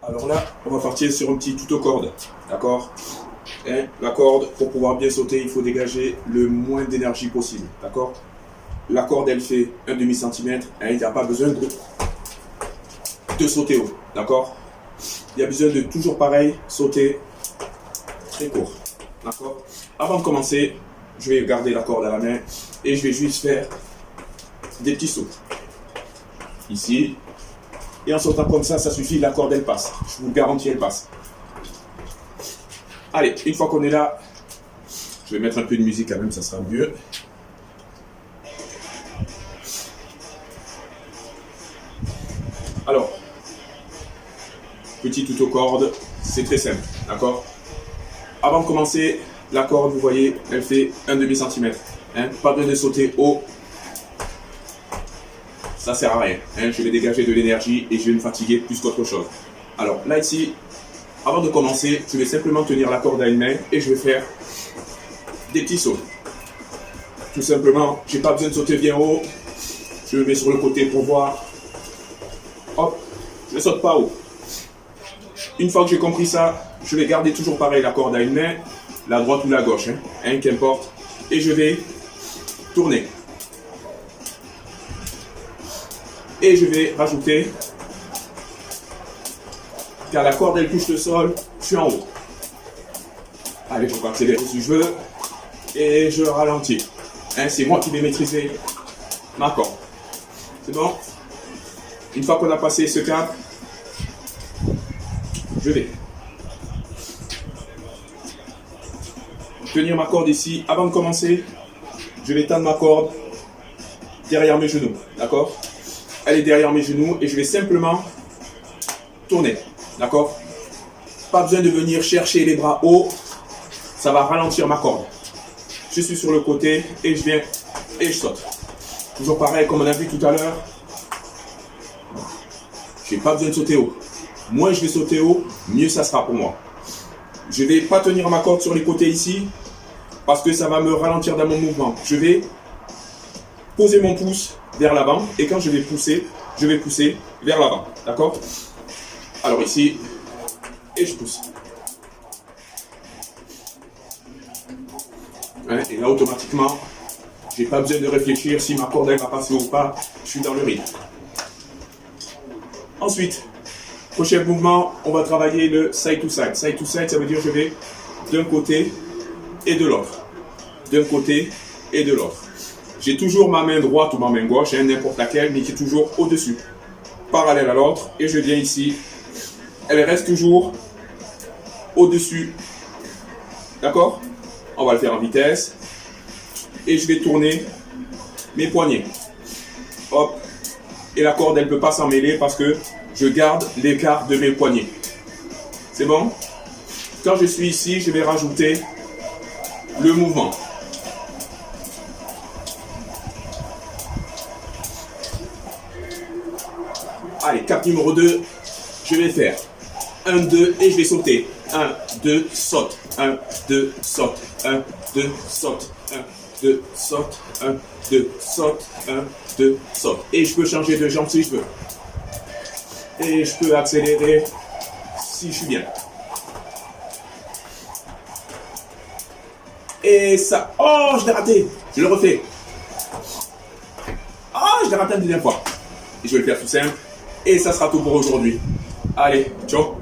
Alors là, on va partir sur un petit tuto corde, d'accord? La corde, pour pouvoir bien sauter, il faut dégager le moins d'énergie possible, d'accord? La corde, elle fait un demi-centimètre, il n'y a pas besoin de sauter haut, d'accord? Il y a besoin de toujours pareil, sauter très court, d'accord? Avant de commencer, je vais garder la corde à la main et je vais juste faire des petits sauts. Ici. Et en sautant comme ça suffit, la corde elle passe. Je vous le garantis, elle passe. Allez, une fois qu'on est là, je vais mettre un peu de musique quand même, ça sera mieux. Alors, petit tuto corde, c'est très simple, d'accord? Avant de commencer, la corde, vous voyez, elle fait un demi-centimètre. Pas besoin de sauter haut. Ça sert à rien. Je vais dégager de l'énergie et je vais me fatiguer plus qu'autre chose. Alors là ici, avant de commencer, je vais simplement tenir la corde à une main et je vais faire des petits sauts. Tout simplement, j'ai pas besoin de sauter bien haut. Je me mets sur le côté pour voir. Hop, je ne saute pas haut. Une fois que j'ai compris ça, je vais garder toujours pareil la corde à une main, la droite ou la gauche, qu'importe. Et je vais tourner. Et je vais rajouter, car la corde elle touche le sol, je suis en haut. Allez, je vais accélérer si je veux. Et je ralentis. C'est moi qui vais maîtriser ma corde. C'est bon? Une fois qu'on a passé ce cap, je vais tenir ma corde ici. Avant de commencer, je vais tendre ma corde derrière mes genoux. D'accord? Elle est derrière mes genoux et je vais simplement tourner. D'accord? Pas besoin de venir chercher les bras hauts. Ça va ralentir ma corde. Je suis sur le côté et je viens et je saute. Toujours pareil comme on a vu tout à l'heure. Je n'ai pas besoin de sauter haut. Moins je vais sauter haut, mieux ça sera pour moi. Je ne vais pas tenir ma corde sur les côtés ici parce que ça va me ralentir dans mon mouvement. Je vais poser mon pouce vers l'avant et quand je vais pousser vers l'avant. D'accord? Alors ici, et je pousse. Et là automatiquement, j'ai pas besoin de réfléchir si ma corde elle va passer ou pas. Je suis dans le rythme. Ensuite, prochain mouvement, on va travailler le side to side. Side to side, ça veut dire je vais d'un côté et de l'autre. D'un côté et de l'autre. J'ai toujours ma main droite ou ma main gauche, n'importe laquelle, mais qui est toujours au-dessus, parallèle à l'autre. Et je viens ici, elle reste toujours au-dessus. D'accord? On va le faire en vitesse. Et je vais tourner mes poignets. Hop. Et la corde, elle ne peut pas s'en mêler parce que je garde l'écart de mes poignets. C'est bon? Quand je suis ici, je vais rajouter le mouvement. Allez, cap numéro 2, je vais faire 1, 2 et je vais sauter. 1, 2, saute. 1, 2, saute. 1, 2, saute. 1, 2, saute. 1, 2, saute. 1, 2, saute. Et je peux changer de jambe si je veux. Et je peux accélérer si je suis bien. Et ça. Oh, je l'ai raté. Je le refais. Oh, je l'ai raté une deuxième fois. Et je vais le faire tout simple. Et ça sera tout pour aujourd'hui. Allez, ciao.